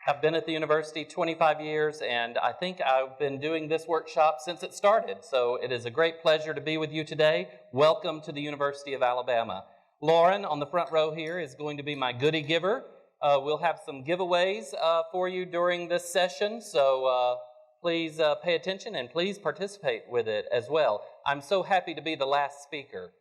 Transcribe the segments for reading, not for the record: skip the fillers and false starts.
I've been at the university 25 years, and I think I've been doing this workshop since it started. So it is a great pleasure to be with you today. Welcome to the University of Alabama. Lauren on the front row here is going to be my goodie giver. We'll have some giveaways for you during this session, so please pay attention and please participate with it as well. I'm so happy to be the last speaker.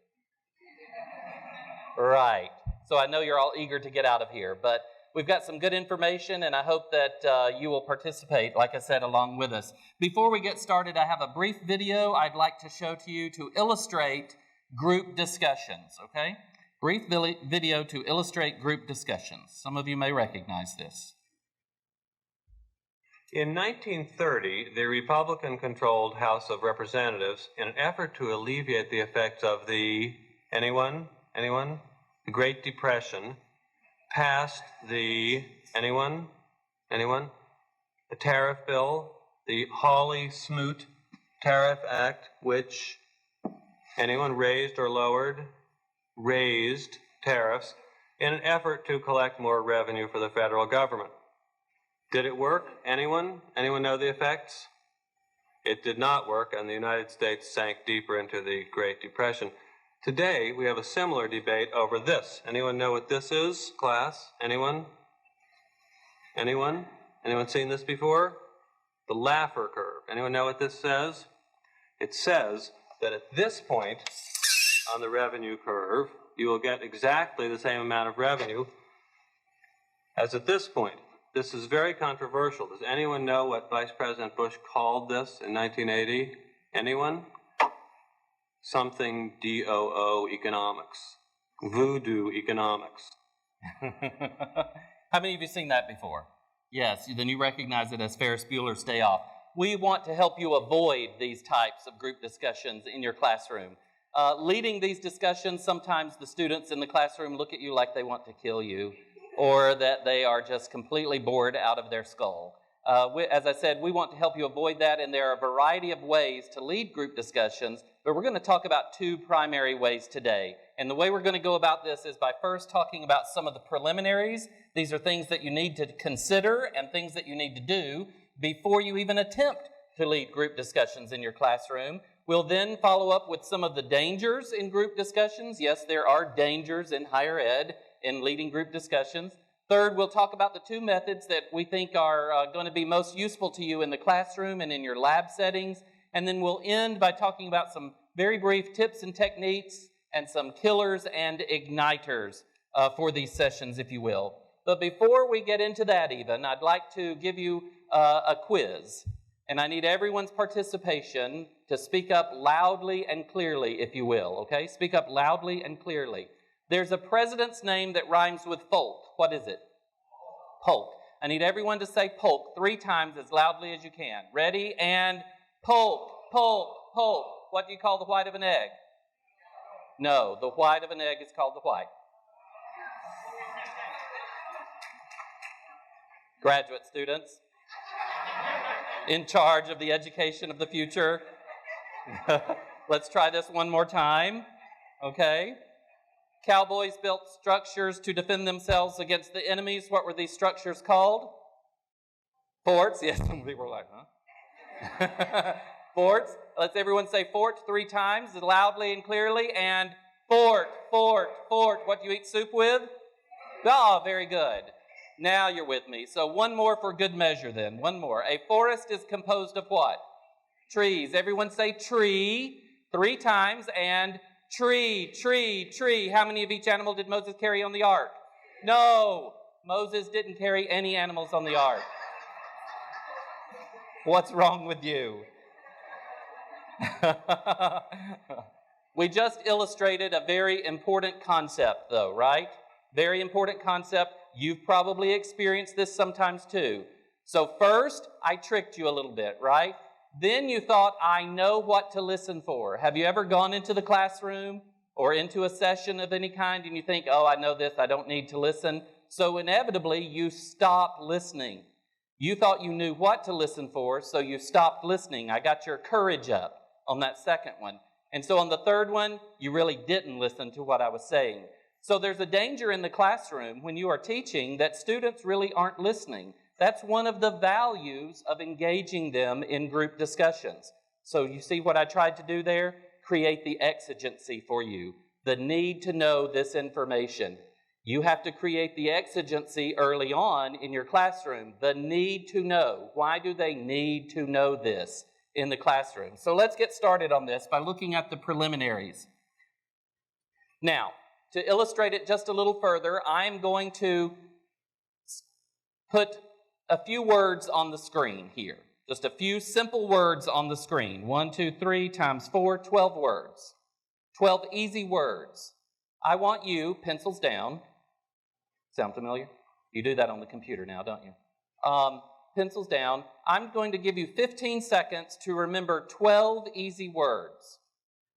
Right. So I know you're all eager to get out of here, but we've got some good information, and I hope that you will participate, like I said, along with us. Before we get started, I have a brief video I'd like to show to you to illustrate group discussions, okay? Brief video to illustrate group discussions. Some of you may recognize this. In 1930, the Republican-controlled House of Representatives, in an effort to alleviate the effects of the, anyone? The Great Depression, passed the, anyone? The tariff bill, the Hawley-Smoot Tariff Act, which, anyone raised or lowered? Raised tariffs in an effort to collect more revenue for the federal government. Did it work? Anyone? Anyone know the effects? It did not work, and the United States sank deeper into the Great Depression. Today, we have a similar debate over this. Anyone know what this is, class? Anyone? Anyone seen this before? The Laffer curve. Anyone know what this says? It says that at this point on the revenue curve, you will get exactly the same amount of revenue as at this point. This is very controversial. Does anyone know what Vice President Bush called this in 1980? Anyone? Something DOO economics. Voodoo economics. How many of you seen that before? Yes, then you recognize it as Ferris Bueller's Day Off. We want to help you avoid these types of group discussions in your classroom. Leading these discussions, sometimes the students in the classroom look at you like they want to kill you, or that they are just completely bored out of their skull. As I said, we want to help you avoid that, and there are a variety of ways to lead group discussions, but we're going to talk about two primary ways today. And the way we're going to go about this is by first talking about some of the preliminaries. These are things that you need to consider and things that you need to do before you even attempt to lead group discussions in your classroom. We'll then follow up with some of the dangers in group discussions. Yes, there are dangers in higher ed in leading group discussions. Third, we'll talk about the two methods that we think are going to be most useful to you in the classroom and in your lab settings. And then we'll end by talking about some very brief tips and techniques and some killers and igniters for these sessions, if you will. But before we get into that even, I'd like to give you a quiz. And I need everyone's participation to speak up loudly and clearly, if you will, okay? Speak up loudly and clearly. There's a president's name that rhymes with Folk. What is it? Polk. I need everyone to say Polk 3 times as loudly as you can. Ready? And Polk, Polk, Polk. What do you call the white of an egg? No, the white of an egg is called the white. Graduate students in charge of the education of the future. Let's try this one more time. Okay. Cowboys built structures to defend themselves against the enemies. What were these structures called? Forts. Yes, some people were like, huh? Forts. Let's everyone say fort 3 times, loudly and clearly. And fort, fort, fort. What do you eat soup with? Oh, very good. Now you're with me. So one more for good measure then. One more. A forest is composed of what? Trees. Everyone say tree 3 times. And tree, tree, tree. How many of each animal did Moses carry on the ark? No, Moses didn't carry any animals on the ark. What's wrong with you? We just illustrated a very important concept, though, right? Very important concept. You've probably experienced this sometimes too. So first, I tricked you a little bit, right? Then you thought, I know what to listen for. Have you ever gone into the classroom or into a session of any kind and you think, oh, I know this, I don't need to listen? So inevitably, you stop listening. You thought you knew what to listen for, so you stopped listening. I got your courage up on that second one. And so on the third one, you really didn't listen to what I was saying. So there's a danger in the classroom when you are teaching that students really aren't listening. That's one of the values of engaging them in group discussions. So you see what I tried to do there? Create the exigency for you, the need to know this information. You have to create the exigency early on in your classroom, the need to know. Why do they need to know this in the classroom? So let's get started on this by looking at the preliminaries. Now, to illustrate it just a little further, I'm going to put a few words on the screen here. Just a few simple words on the screen. 1, 2, 3 times 4, 12 words. 12 easy words. I want you, pencils down. Sound familiar? You do that on the computer now, don't you? Pencils down. I'm going to give you 15 seconds to remember 12 easy words.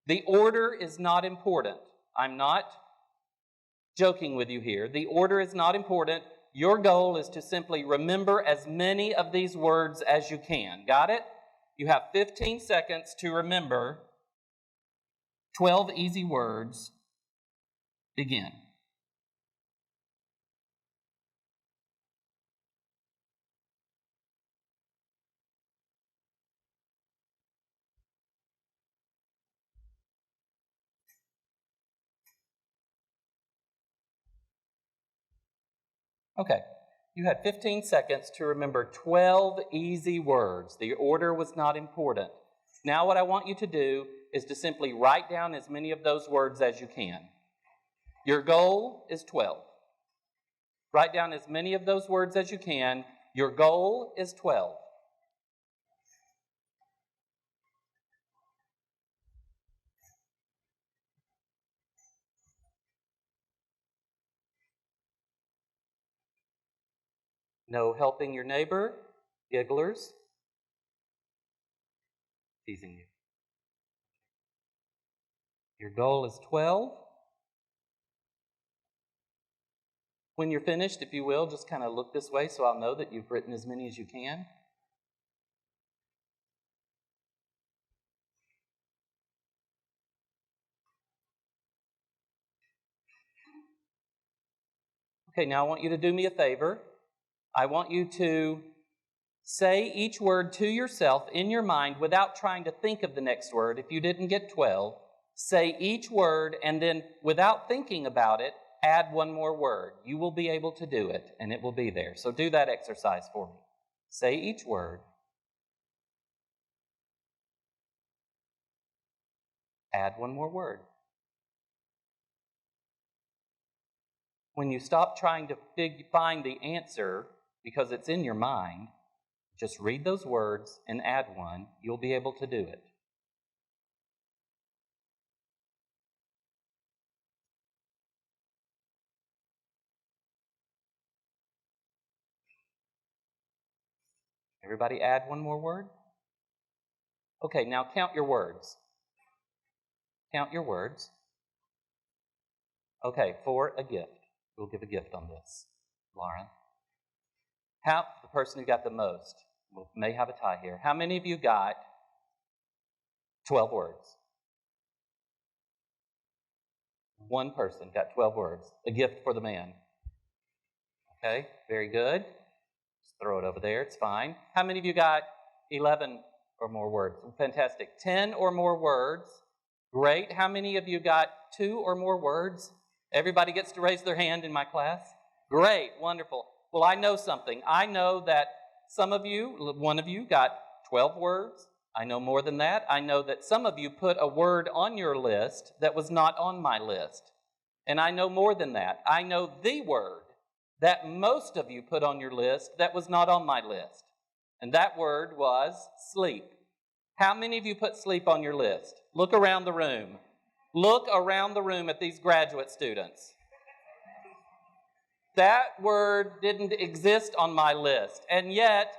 The order is not important. I'm not joking with you here. The order is not important. Your goal is to simply remember as many of these words as you can. Got it? You have 15 seconds to remember 12 easy words. Begin. Okay, you had 15 seconds to remember 12 easy words. The order was not important. Now what I want you to do is to simply write down as many of those words as you can. Your goal is 12. Write down as many of those words as you can. Your goal is 12. No helping your neighbor, gigglers, teasing you. Your goal is 12. When you're finished, if you will, just kind of look this way so I'll know that you've written as many as you can. Okay, now I want you to do me a favor. I want you to say each word to yourself in your mind without trying to think of the next word. If you didn't get 12, say each word and then without thinking about it, add one more word. You will be able to do it and it will be there. So do that exercise for me. Say each word. Add one more word. When you stop trying to find the answer because it's in your mind, just read those words and add one. You'll be able to do it. Everybody add one more word? Okay, now count your words. Count your words. Okay, for a gift. We'll give a gift on this, Lauren. The person who got the most, we may have a tie here. How many of you got 12 words? One person got 12 words. A gift for the man. Okay, very good. Just throw it over there, it's fine. How many of you got 11 or more words? Fantastic. 10 or more words. Great. How many of you got 2 or more words? Everybody gets to raise their hand in my class? Great, wonderful. Well, I know something. I know that some of you, one of you got 12 words. I know more than that. I know that some of you put a word on your list that was not on my list. And I know more than that. I know the word that most of you put on your list that was not on my list. And that word was sleep. How many of you put sleep on your list? Look around the room. Look around the room at these graduate students. That word didn't exist on my list, and yet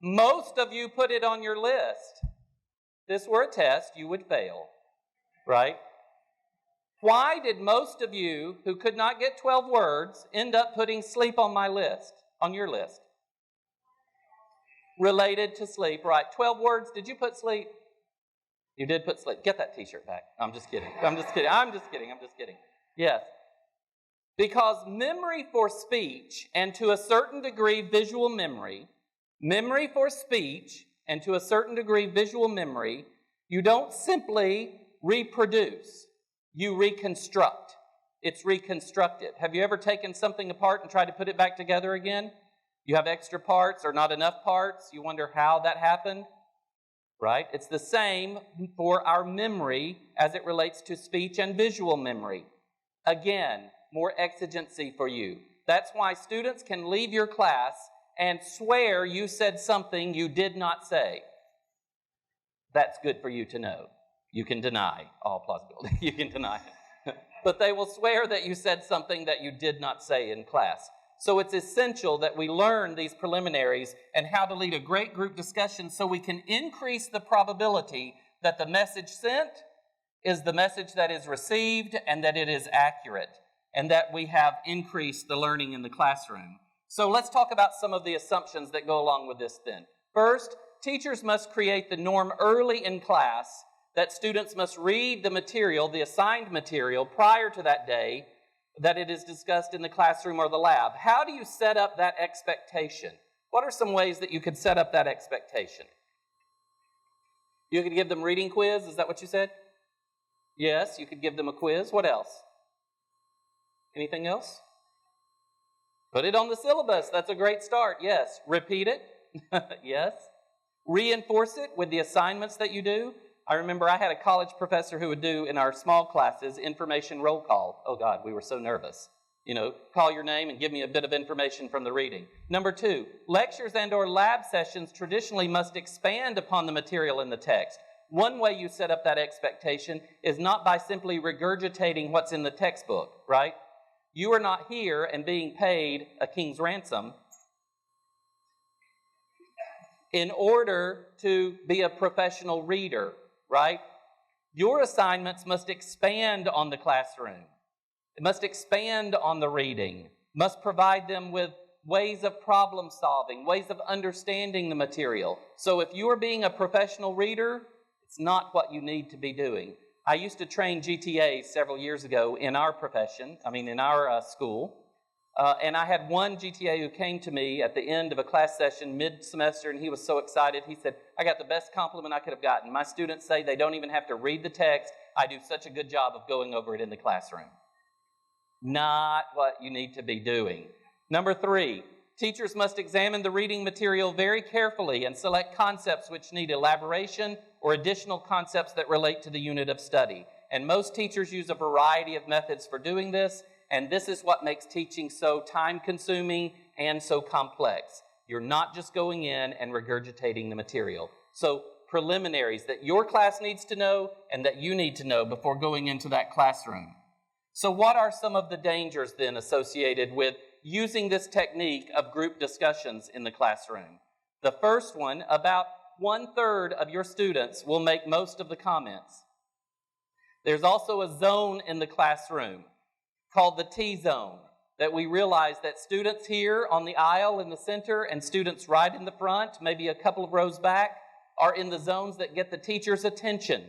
most of you put it on your list. If this were a test, you would fail, right? Why did most of you who could not get 12 words end up putting sleep on my list, on your list? Related to sleep, right? 12 words, did you put sleep? You did put sleep. Get that t-shirt back. I'm just kidding. I'm just kidding. I'm just kidding. I'm just kidding. Yes. Because memory for speech and to a certain degree visual memory, you don't simply reproduce, you reconstruct. It's reconstructed. Have you ever taken something apart and tried to put it back together again? You have extra parts or not enough parts. You wonder how that happened, right? It's the same for our memory as it relates to speech and visual memory. Again, more exigency for you. That's why students can leave your class and swear you said something you did not say. That's good for you to know. You can deny all plausibility. You can deny it. But they will swear that you said something that you did not say in class. So it's essential that we learn these preliminaries and how to lead a great group discussion so we can increase the probability that the message sent is the message that is received and that it is accurate and that we have increased the learning in the classroom. So let's talk about some of the assumptions that go along with this then. First, teachers must create the norm early in class that students must read the material, the assigned material, prior to that day that it is discussed in the classroom or the lab. How do you set up that expectation? What are some ways that you could set up that expectation? You could give them reading quiz, is that what you said? Yes, you could give them a quiz. What else? Anything else? Put it on the syllabus. That's a great start. Yes. Repeat it. Yes. Reinforce it with the assignments that you do. I remember I had a college professor who would do in our small classes information roll call. Oh God, we were so nervous. Call your name and give me a bit of information from the reading. Number 2, lectures and or lab sessions traditionally must expand upon the material in the text. One way you set up that expectation is not by simply regurgitating what's in the textbook, right? You are not here and being paid a king's ransom in order to be a professional reader, right? Your assignments must expand on the classroom. It must expand on the reading, must provide them with ways of problem solving, ways of understanding the material. So if you are being a professional reader, it's not what you need to be doing. I used to train GTAs several years ago in our profession, in our school. And I had one GTA who came to me at the end of a class session mid-semester, and he was so excited. He said, I got the best compliment I could have gotten. My students say they don't even have to read the text. I do such a good job of going over it in the classroom. Not what you need to be doing. Number 3, teachers must examine the reading material very carefully and select concepts which need elaboration or additional concepts that relate to the unit of study. And most teachers use a variety of methods for doing this. And this is what makes teaching so time-consuming and so complex. You're not just going in and regurgitating the material. So preliminaries that your class needs to know and that you need to know before going into that classroom. So what are some of the dangers then associated with using this technique of group discussions in the classroom? The first one, about 1/3 of your students will make most of the comments. There's also a zone in the classroom called the T-zone, that we realize that students here on the aisle in the center and students right in the front, maybe a couple of rows back, are in the zones that get the teacher's attention.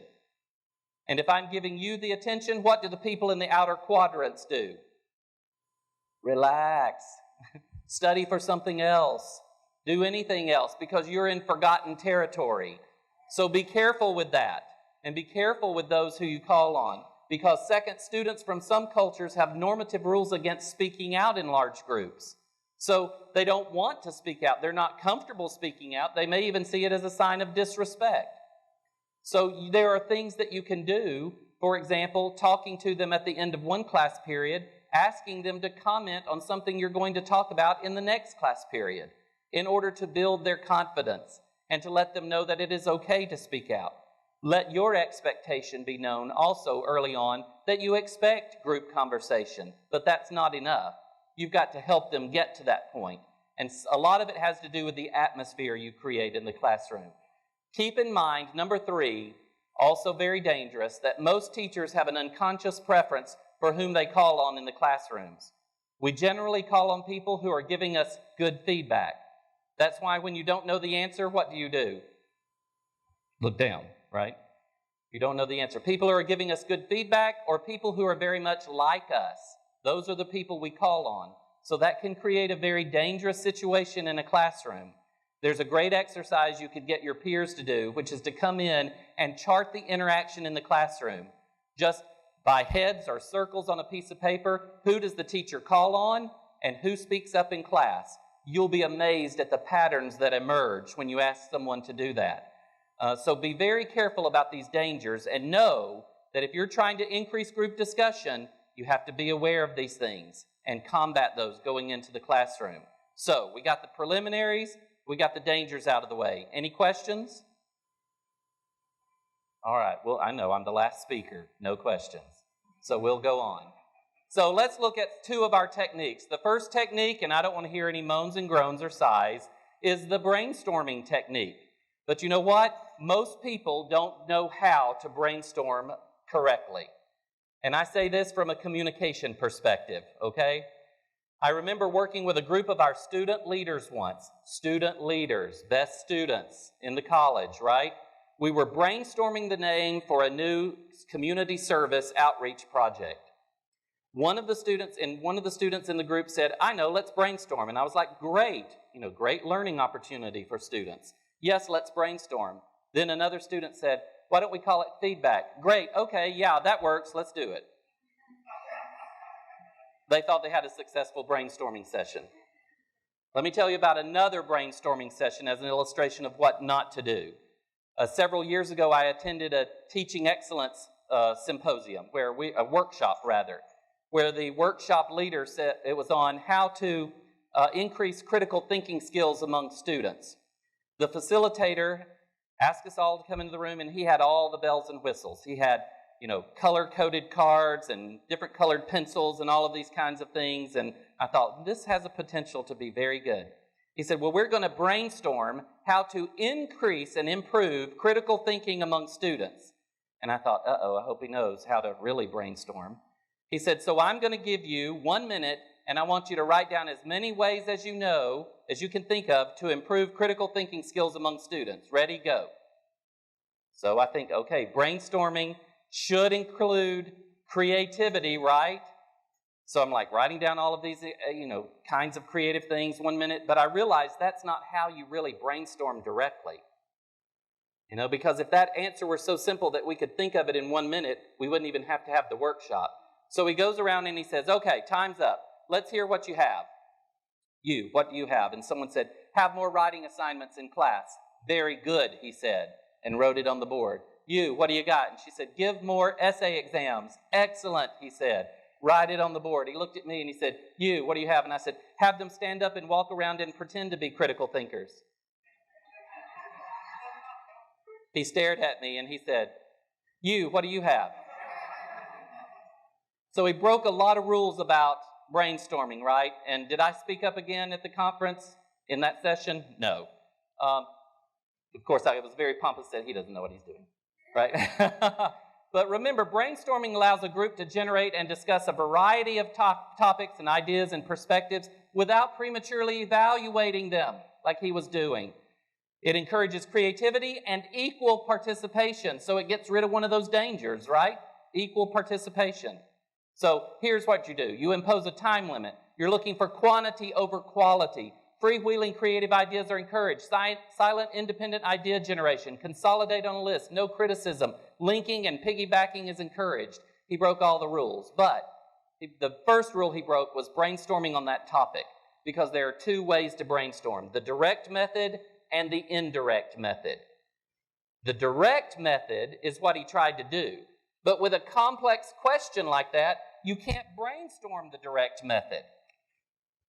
And if I'm giving you the attention, what do the people in the outer quadrants do? Relax. Study for something else. Do anything else because you're in forgotten territory. So be careful with that, and be careful with those who you call on. Because second, students from some cultures have normative rules against speaking out in large groups. So they don't want to speak out. They're not comfortable speaking out. They may even see it as a sign of disrespect. So there are things that you can do. For example, talking to them at the end of one class period, asking them to comment on something you're going to talk about in the next class period in order to build their confidence and to let them know that it is okay to speak out. Let your expectation be known also early on that you expect group conversation, but that's not enough. You've got to help them get to that point. And a lot of it has to do with the atmosphere you create in the classroom. Keep in mind, number 3, also very dangerous, that most teachers have an unconscious preference for whom they call on in the classrooms. We generally call on people who are giving us good feedback. That's why when you don't know the answer, what do? Look down. Right? You don't know the answer. People who are giving us good feedback or people who are very much like us. Those are the people we call on. So that can create a very dangerous situation in a classroom. There's a great exercise you could get your peers to do, which is to come in and chart the interaction in the classroom. Just by heads or circles on a piece of paper, who does the teacher call on and who speaks up in class? You'll be amazed at the patterns that emerge when you ask someone to do that. So be very careful about these dangers and know that if you're trying to increase group discussion, you have to be aware of these things and combat those going into the classroom. So we got the preliminaries, we got the dangers out of the way. Any questions? All right, well, I know I'm the last speaker, no questions. So we'll go on. So let's look at two of our techniques. The first technique, and I don't want to hear any moans and groans or sighs, is the brainstorming technique. But you know what? Most people don't know how to brainstorm correctly. And I say this from a communication perspective, okay? I remember working with a group of our student leaders once. Student leaders, best students in the college, right? We were brainstorming the name for a new community service outreach project. One of the students in the group said, I know, let's brainstorm. And I was like, great, great learning opportunity for students. Yes, let's brainstorm. Then another student said, why don't we call it feedback? Great, okay, yeah, that works, let's do it. They thought they had a successful brainstorming session. Let me tell you about another brainstorming session as an illustration of what not to do. Several years ago, I attended a teaching excellence symposium, a workshop, where the workshop leader said it was on how to increase critical thinking skills among students. The facilitator asked us all to come into the room, and he had all the bells and whistles. He had, color-coded cards and different colored pencils and all of these kinds of things, and I thought, this has a potential to be very good. He said, well, we're going to brainstorm how to increase and improve critical thinking among students. And I thought, I hope he knows how to really brainstorm. He said, so I'm going to give you 1 minute, and I want you to write down as many ways as you can think of to improve critical thinking skills among students. Ready, go. So I think, okay, brainstorming should include creativity, right? So I'm like writing down all of these, kinds of creative things 1 minute, but I realized that's not how you really brainstorm directly. Because if that answer were so simple that we could think of it in 1 minute, we wouldn't even have to have the workshop. So he goes around and he says, okay, time's up. Let's hear what you have. You, what do you have? And someone said, have more writing assignments in class. Very good, he said, and wrote it on the board. You, what do you got? And she said, give more essay exams. Excellent, he said. Write it on the board. He looked at me and he said, you, what do you have? And I said, have them stand up and walk around and pretend to be critical thinkers. He stared at me and he said, you, what do you have? So he broke a lot of rules about brainstorming, right? And did I speak up again at the conference in that session? No. Of course, I was very pompous, said he doesn't know what he's doing, right? But remember, brainstorming allows a group to generate and discuss a variety of topics and ideas and perspectives without prematurely evaluating them like he was doing. It encourages creativity and equal participation, so it gets rid of one of those dangers, right? Equal participation. So here's what you do. You impose a time limit. You're looking for quantity over quality. Freewheeling creative ideas are encouraged. Silent independent idea generation. Consolidate on a list. No criticism. Linking and piggybacking is encouraged. He broke all the rules. But the first rule he broke was brainstorming on that topic, because there are two ways to brainstorm: the direct method and the indirect method. The direct method is what he tried to do. But with a complex question like that, you can't brainstorm the direct method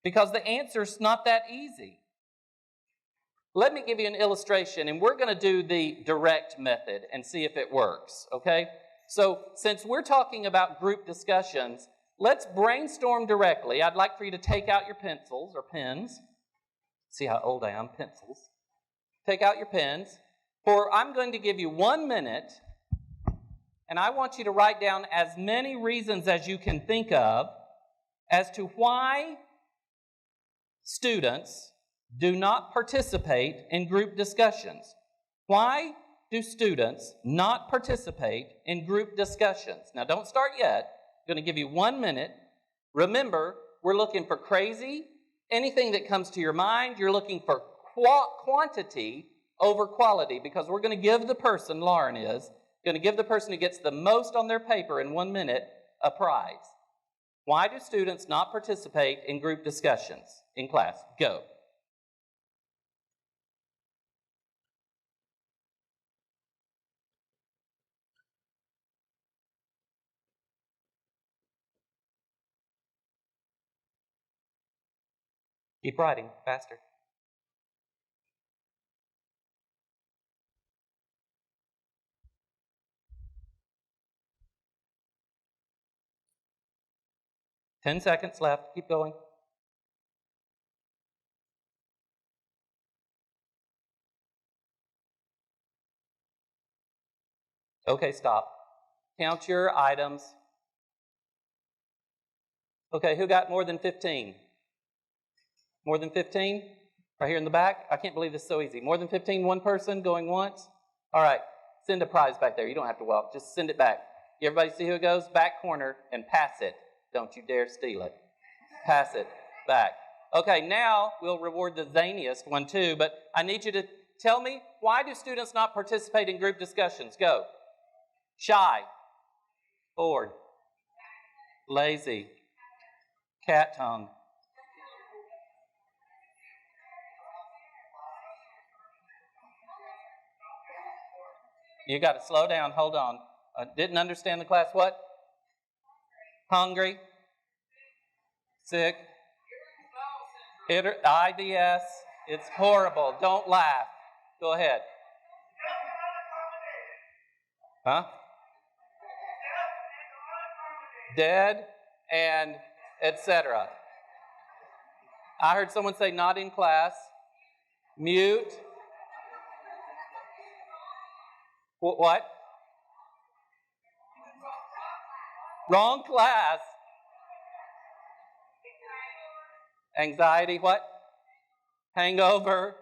because the answer's not that easy. Let me give you an illustration, and we're going to do the direct method and see if it works, okay? So since we're talking about group discussions, let's brainstorm directly. I'd like for you to take out your pencils or pens. See how old I am, pencils. Take out your pens. I'm going to give you 1 minute, and I want you to write down as many reasons as you can think of as to why students do not participate in group discussions. Why do students not participate in group discussions? Now, don't start yet. I'm going to give you 1 minute. Remember, we're looking for crazy, anything that comes to your mind. You're looking for quantity over quality, because we're going to give the person, Lauren is, going to give the person who gets the most on their paper in 1 minute a prize. Why do students not participate in group discussions in class? Go. Keep writing, faster. Ten seconds left. Keep going. Okay, stop. Count your items. Okay, who got more than 15? More than 15? Right here in the back? I can't believe this is so easy. More than 15, one person going once? All right, send a prize back there. You don't have to walk. Just send it back. Everybody see who it goes? Back corner, and pass it. Don't you dare steal it. Pass it back. Okay, now we'll reward the zaniest one too, but I need you to tell me, why do students not participate in group discussions? Go. Shy. Bored. Lazy. Cat tongue. You got to slow down. Hold on. Didn't understand the class. What? Hungry. Sick. IBS. It's horrible. Don't laugh. Go ahead. Huh? Dead and etc. I heard someone say not in class. Mute. What? Wrong class. Anxiety, what? Hangover.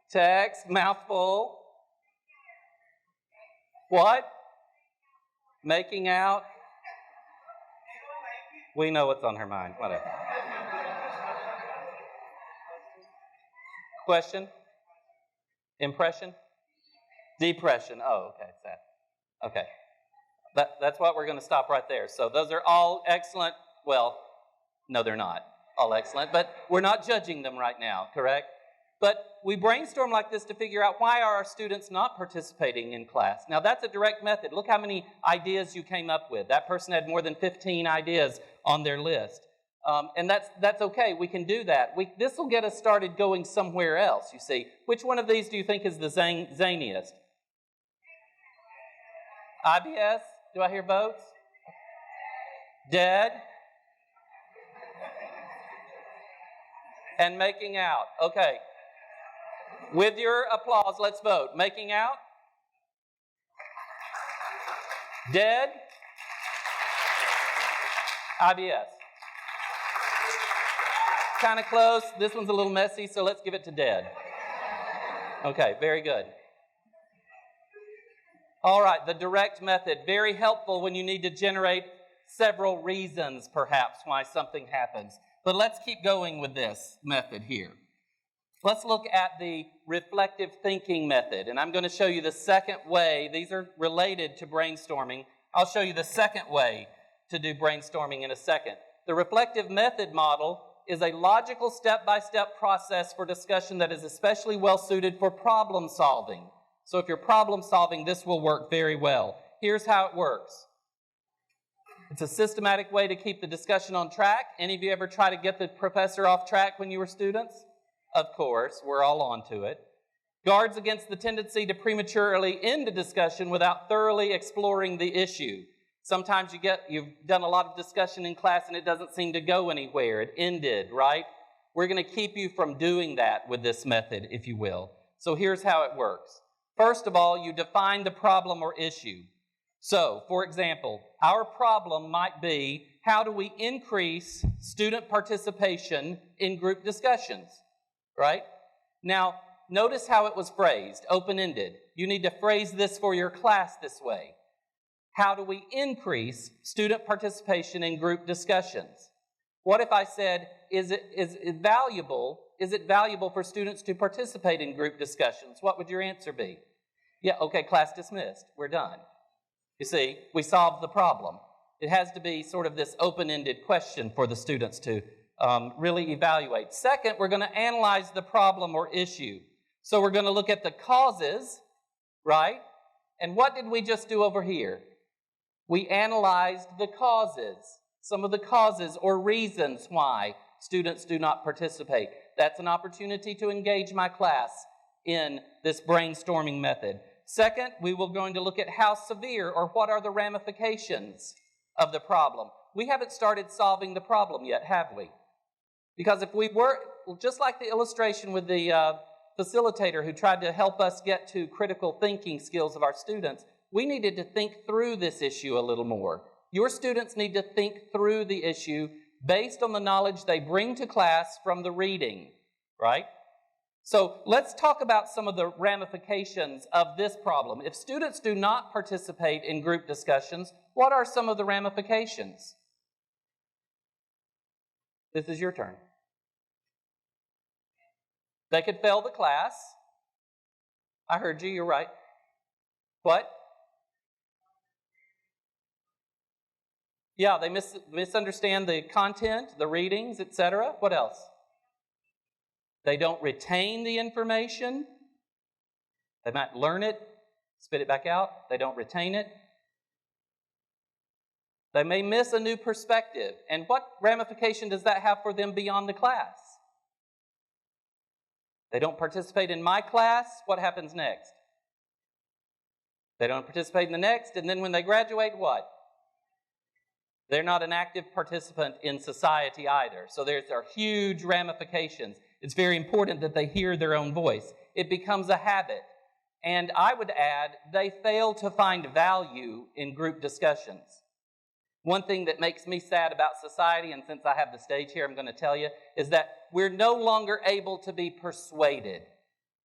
Text, mouthful. What? Making out. We know what's on her mind. Whatever. Question? Impression? Depression. Oh, okay, it's that. Okay. That's what we're going to stop right there. So those are all excellent. Well, no, they're not all excellent, but we're not judging them right now, correct? But we brainstorm like this to figure out, why are our students not participating in class? Now, that's a direct method. Look how many ideas you came up with. That person had more than 15 ideas on their list. And that's okay. We can do that. This will get us started going somewhere else, you see. Which one of these do you think is the zaniest? IBS? Do I hear votes? Dead? And making out. Okay. With your applause, let's vote. Making out? Dead? IBS. Kind of close. This one's a little messy, so let's give it to dead. Okay, very good. All right, the direct method. Very helpful when you need to generate several reasons, perhaps, why something happens. But let's keep going with this method here. Let's look at the reflective thinking method, and I'm going to show you the second way. These are related to brainstorming. I'll show you the second way to do brainstorming in a second. The reflective method model is a logical step-by-step process for discussion that is especially well suited for problem solving. So if you're problem solving, this will work very well. Here's how it works. It's a systematic way to keep the discussion on track. Any of you ever try to get the professor off track when you were students? Of course, we're all onto it. Guards against the tendency to prematurely end a discussion without thoroughly exploring the issue. Sometimes you've done a lot of discussion in class and it doesn't seem to go anywhere. It ended, right? We're going to keep you from doing that with this method, if you will. So here's how it works. First of all, you define the problem or issue. So, for example, our problem might be, how do we increase student participation in group discussions, right? Now, notice how it was phrased, open-ended. You need to phrase this for your class this way. how do we increase student participation in group discussions? What if I said, is it valuable for students to participate in group discussions? What would your answer be? Yeah, okay, class dismissed. We're done. You see, we solved the problem. It has to be sort of this open-ended question for the students to really evaluate. Second, we're going to analyze the problem or issue. So we're going to look at the causes, right? And what did we just do over here? We analyzed the causes, some of the causes or reasons why students do not participate. That's an opportunity to engage my class in this brainstorming method. Second, we will going to look at how severe or what are the ramifications of the problem. We haven't started solving the problem yet, have we? Because if we were, just like the illustration with the facilitator who tried to help us get to critical thinking skills of our students, we needed to think through this issue a little more. Your students need to think through the issue based on the knowledge they bring to class from the reading, right? So let's talk about some of the ramifications of this problem. If students do not participate in group discussions, what are some of the ramifications? This is your turn. They could fail the class. I heard you, you're right. What? Yeah, they misunderstand the content, the readings, etc. What else? They don't retain the information. They might learn it, spit it back out. They don't retain it. They may miss a new perspective. And what ramification does that have for them beyond the class? They don't participate in my class. What happens next? They don't participate in the next. And then when they graduate, what? They're not an active participant in society either. So there are huge ramifications. It's very important that they hear their own voice. It becomes a habit. And I would add, they fail to find value in group discussions. One thing that makes me sad about society, and since I have the stage here, I'm going to tell you, is that we're no longer able to be persuaded.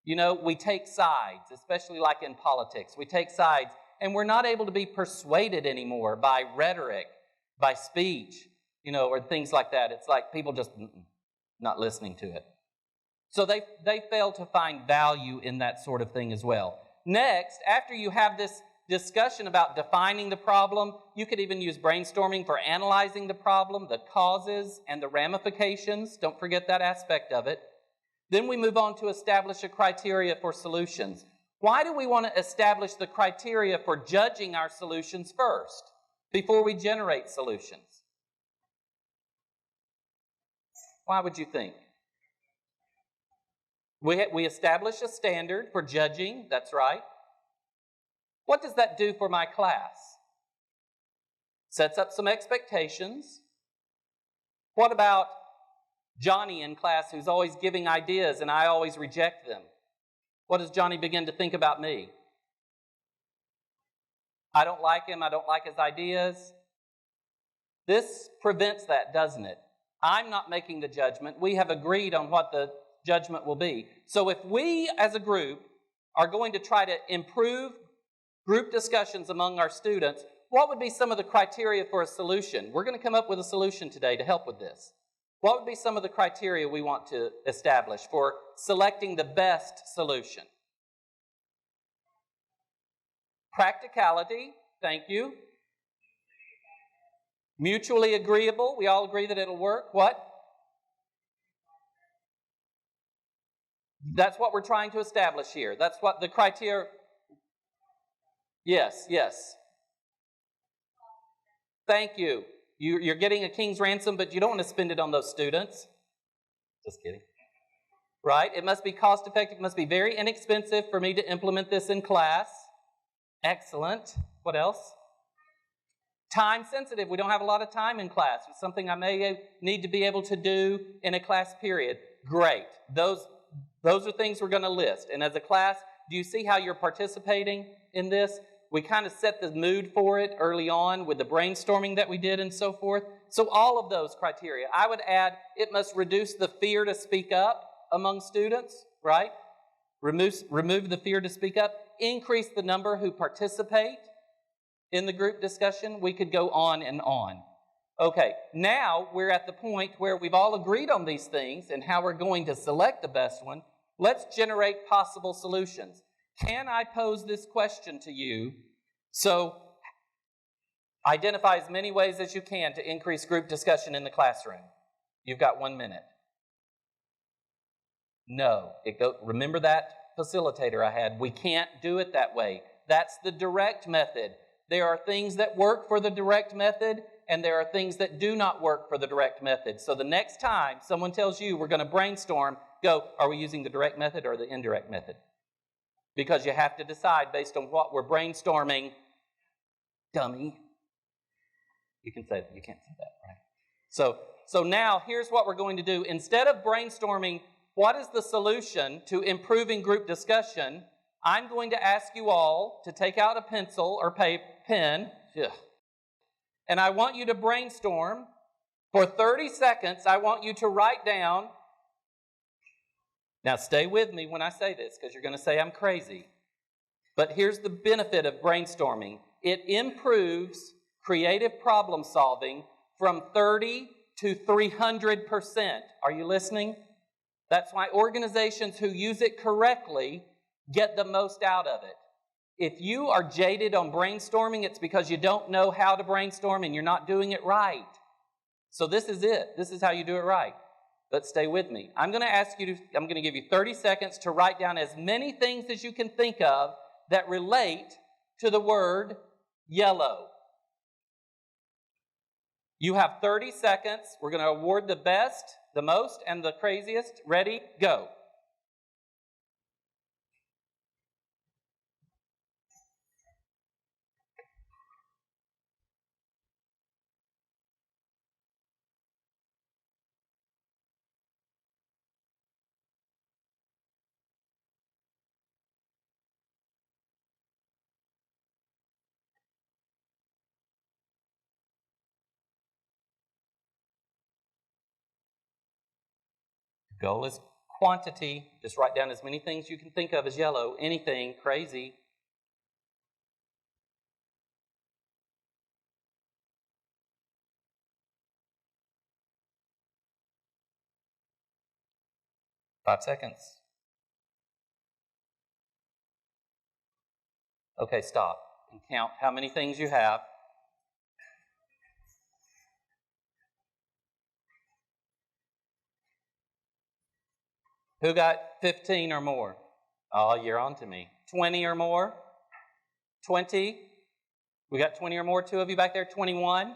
You know, we take sides, especially like in politics. We take sides, and we're not able to be persuaded anymore by rhetoric, by speech, you know, or things like that. It's like people just not listening to it. So they fail to find value in that sort of thing as well. Next, after you have this discussion about defining the problem, you could even use brainstorming for analyzing the problem, the causes and the ramifications. Don't forget that aspect of it. Then we move on to establish a criteria for solutions. Why do we want to establish the criteria for judging our solutions first, before we generate solutions? Why would you think? We establish a standard for judging, that's right. What does that do for my class? Sets up some expectations. What about Johnny in class who's always giving ideas and I always reject them? What does Johnny begin to think about me? I don't like him, I don't like his ideas. This prevents that, doesn't it? I'm not making the judgment. We have agreed on what the judgment will be. So if we as a group are going to try to improve group discussions among our students, what would be some of the criteria for a solution? We're going to come up with a solution today to help with this. What would be some of the criteria we want to establish for selecting the best solution? Practicality, thank you. Mutually agreeable, we all agree that it'll work. What? That's what we're trying to establish here. That's what the criteria... Yes. Thank you. You're getting a king's ransom, but you don't want to spend it on those students. Just kidding. Right? It must be cost effective. It must be very inexpensive for me to implement this in class. Excellent. What else? Time sensitive. We don't have a lot of time in class. It's something I may need to be able to do in a class period. Great. Those are things we're going to list. And as a class, do you see how you're participating in this? We kind of set the mood for it early on with the brainstorming that we did and so forth. So all of those criteria. I would add, it must reduce the fear to speak up among students, right? Remove the fear to speak up. Increase the number who participate. in the group discussion. We could go on and on. Okay, now we're at the point where we've all agreed on these things and how we're going to select the best one. Let's generate possible solutions. Can I pose this question to you? So identify as many ways as you can to increase group discussion in the classroom. You've got 1 minute. No. Remember that facilitator I had? We can't do it that way. That's the direct method. There are things that work for the direct method, and there are things that do not work for the direct method. So the next time someone tells you we're going to brainstorm, go, are we using the direct method or the indirect method? Because you have to decide based on what we're brainstorming. Dummy. You can say that. You can't say that, right? So now here's what we're going to do. Instead of brainstorming what is the solution to improving group discussion, I'm going to ask you all to take out a pencil or pen, and I want you to brainstorm. For 30 seconds, I want you to write down. Now stay with me when I say this, because you're going to say I'm crazy. But here's the benefit of brainstorming. It improves creative problem solving from 30 to 300%. Are you listening? That's why organizations who use it correctly get the most out of it. If you are jaded on brainstorming, it's because you don't know how to brainstorm and you're not doing it right. So this is it. This is how you do it right. But stay with me. I'm going to give you 30 seconds to write down as many things as you can think of that relate to the word yellow. You have 30 seconds. We're going to award the best, the most, and the craziest. Ready? Go. Goal is quantity. Just write down as many things you can think of as yellow. Anything crazy. Five seconds. Okay, stop and count how many things you have. Who got 15 or more? Oh, you're on to me. 20 or more? 20? We got 20 or more? Two of you back there? 21?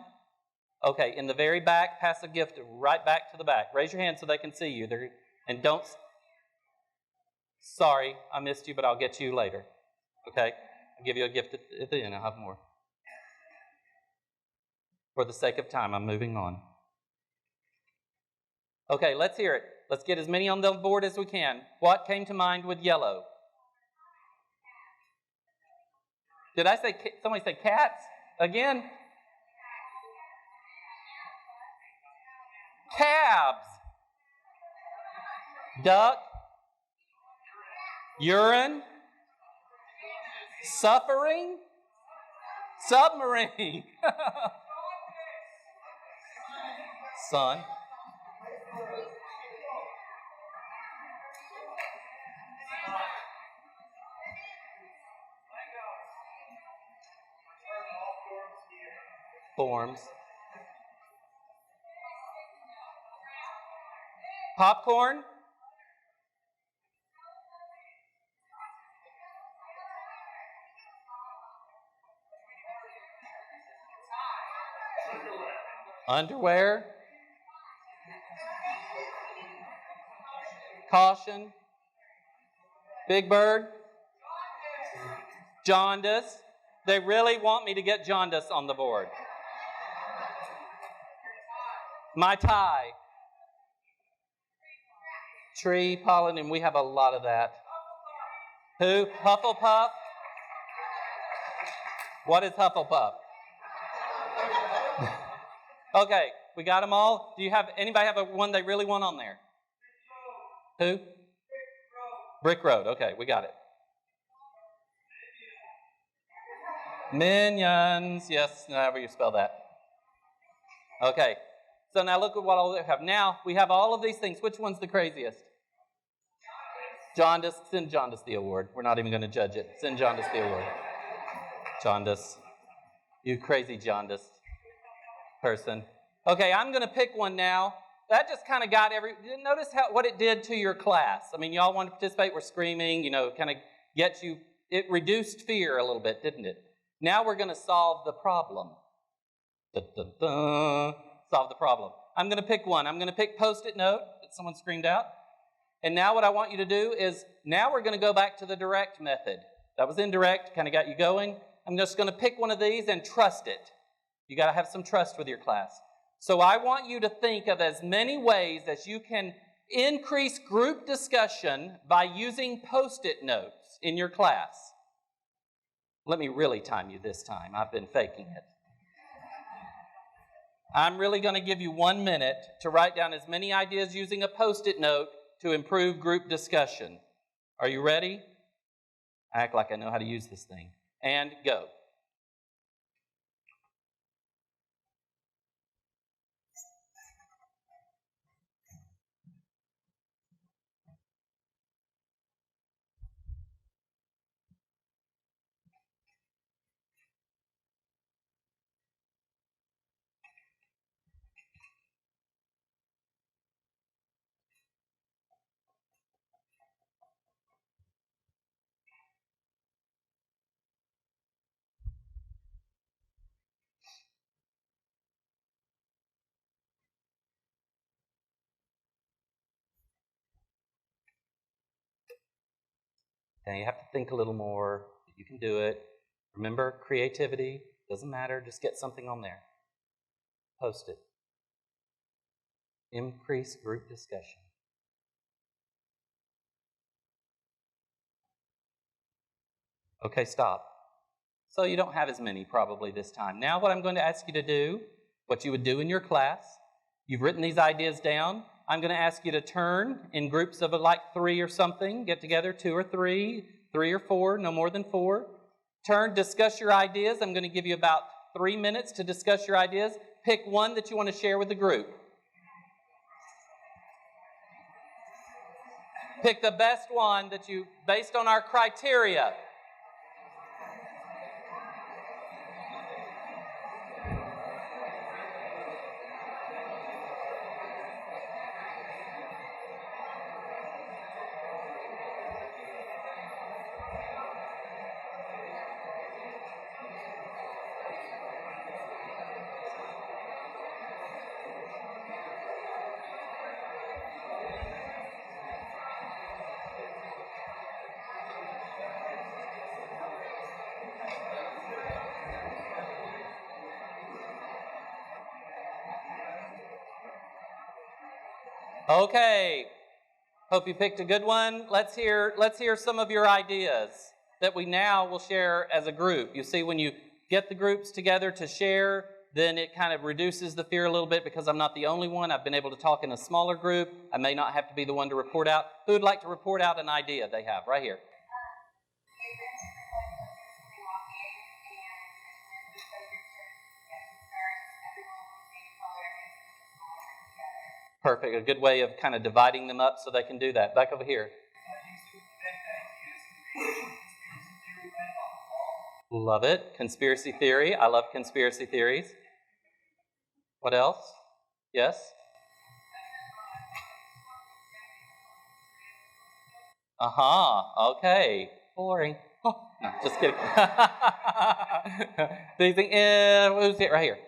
Okay, in the very back, pass a gift right back to the back. Raise your hand so they can see you. And don't... Sorry, I missed you, but I'll get to you later. Okay? I'll give you a gift at the end. I'll have more. For the sake of time, I'm moving on. Okay, let's hear it. Let's get as many on the board as we can. What came to mind with yellow? Did I say, somebody say cats? Again? Cabs. Duck. Urine. Suffering. Submarine. Sun. Forms. Popcorn. Underwear. Caution. Big Bird. Jaundice. They really want me to get jaundice on the board. My tie. Tree, pollen, and we have a lot of that. Who? Hufflepuff? What is Hufflepuff? Okay, we got them all. Anybody have one they really want on there? Who? Brick Road. Okay, we got it. Minions. Yes, however you spell that. Okay. So now look at what all we have. Now we have all of these things. Which one's the craziest? Jaundice. Send Jaundice the award. We're not even going to judge it. Send Jaundice the award. Jaundice. You crazy Jaundice person. Okay, I'm going to pick one now. That just kind of got notice what it did to your class. I mean, y'all want to participate, we're screaming, kind of get you, it reduced fear a little bit, didn't it? Now we're going to solve the problem. Dun, dun, dun. Solve the problem. I'm going to pick one. I'm going to pick Post-it note that someone screamed out. And now what I want you to do is, now we're going to go back to the direct method. That was indirect, kind of got you going. I'm just going to pick one of these and trust it. You got to have some trust with your class. So I want you to think of as many ways as you can increase group discussion by using Post-it notes in your class. Let me really time you this time. I've been faking it. I'm really going to give you 1 minute to write down as many ideas using a Post-it note to improve group discussion. Are you ready? I act like I know how to use this thing. And go. Now you have to think a little more. You can do it. Remember, creativity doesn't matter. Just get something on there. Post it. Increase group discussion. Okay, stop. So you don't have as many probably this time. Now what I'm going to ask you to do, what you would do in your class, you've written these ideas down. I'm going to ask you to turn in groups of like 3 or something. Get together, 2 or 3, 3 or 4, no more than 4. Turn, discuss your ideas. I'm going to give you about 3 minutes to discuss your ideas. Pick one that you want to share with the group. Pick the best one that you, based on our criteria. Okay, hope you picked a good one. Let's hear some of your ideas that we now will share as a group. You see, when you get the groups together to share, then it kind of reduces the fear a little bit because I'm not the only one. I've been able to talk in a smaller group. I may not have to be the one to report out. Who would like to report out an idea they have? Right here. Perfect. A good way of kind of dividing them up so they can do that. Back over here. Love it. Conspiracy theory. I love conspiracy theories. What else? Yes? Okay. Boring. Oh, no, just kidding. Do you think, who's it right here?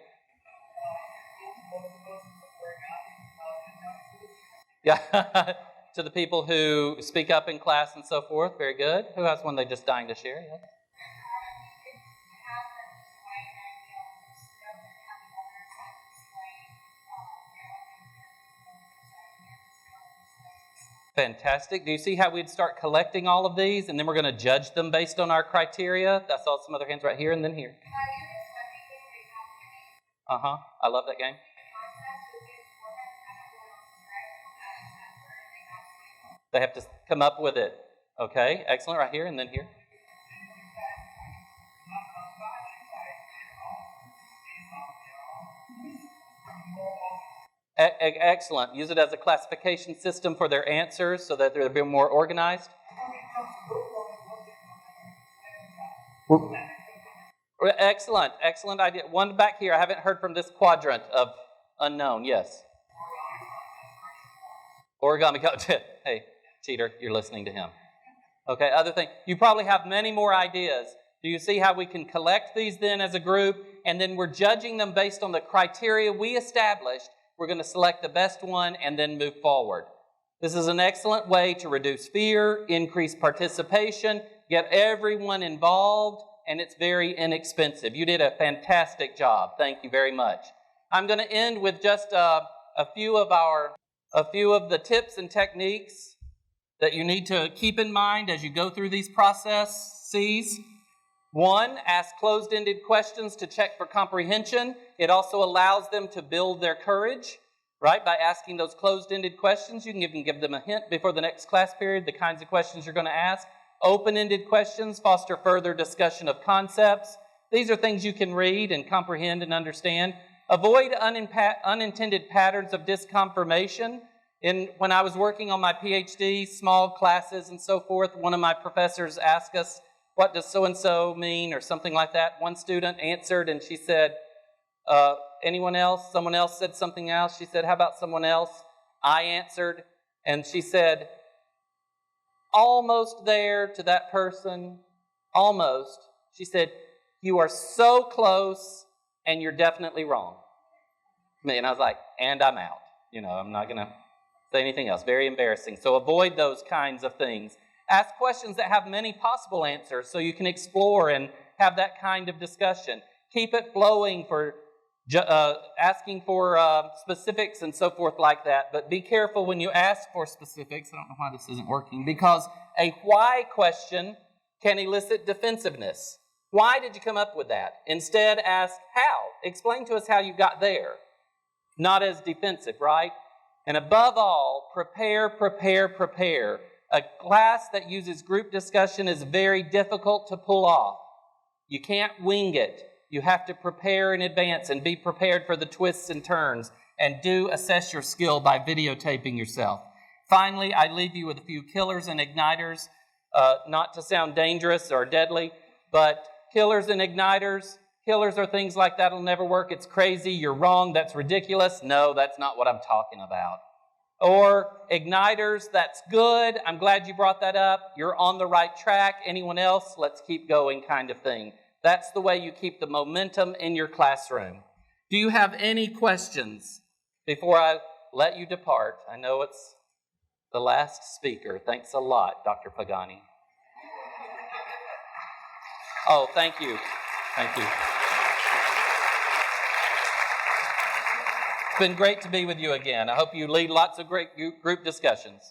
Yeah, to the people who speak up in class and so forth. Very good. Who has one they're just dying to share? Yeah. Fantastic. Do you see how we'd start collecting all of these and then we're going to judge them based on our criteria? I saw some other hands right here and then here. I love that game. They have to come up with it. Okay, excellent. Right here and then here. Excellent. Use it as a classification system for their answers so that they're a bit more organized. Excellent. Excellent idea. One back here. I haven't heard from this quadrant of unknown. Yes. Origami. Hey, cheater, you're listening to him. Okay, other thing. You probably have many more ideas. Do you see how we can collect these then as a group, and then we're judging them based on the criteria we established? We're going to select the best one and then move forward. This is an excellent way to reduce fear, increase participation, get everyone involved, and it's very inexpensive. You did a fantastic job. Thank you very much. I'm going to end with just a few of the tips and techniques that you need to keep in mind as you go through these processes. 1, ask closed-ended questions to check for comprehension. It also allows them to build their courage, right? By asking those closed-ended questions, you can even give them a hint before the next class period, the kinds of questions you're going to ask. Open-ended questions foster further discussion of concepts. These are things you can read and comprehend and understand. Avoid unintended patterns of disconfirmation. When I was working on my PhD, small classes and so forth, one of my professors asked us, what does so-and-so mean, or something like that. One student answered, and she said, anyone else? Someone else said something else. She said, how about someone else? I answered, and she said, almost there to that person, almost. She said, you are so close, and you're definitely wrong. And I was like, and I'm out. I'm not going to say anything else. Very embarrassing. So avoid those kinds of things. Ask questions that have many possible answers so you can explore and have that kind of discussion. Keep it flowing for asking for specifics and so forth like that. But be careful when you ask for specifics. I don't know why this isn't working. Because a why question can elicit defensiveness. Why did you come up with that? Instead, ask how. Explain to us how you got there. Not as defensive, right? And above all, prepare, prepare, prepare. A class that uses group discussion is very difficult to pull off. You can't wing it. You have to prepare in advance and be prepared for the twists and turns. And do assess your skill by videotaping yourself. Finally, I leave you with a few killers and igniters. Not to sound dangerous or deadly, but killers and igniters. Killers are things like that'll never work. It's crazy. You're wrong. That's ridiculous. No, that's not what I'm talking about. Or igniters, that's good. I'm glad you brought that up. You're on the right track. Anyone else? Let's keep going kind of thing. That's the way you keep the momentum in your classroom. Do you have any questions before I let you depart? I know it's the last speaker. Thanks a lot, Dr. Pagani. Oh, thank you. Thank you. It's been great to be with you again. I hope you lead lots of great group discussions.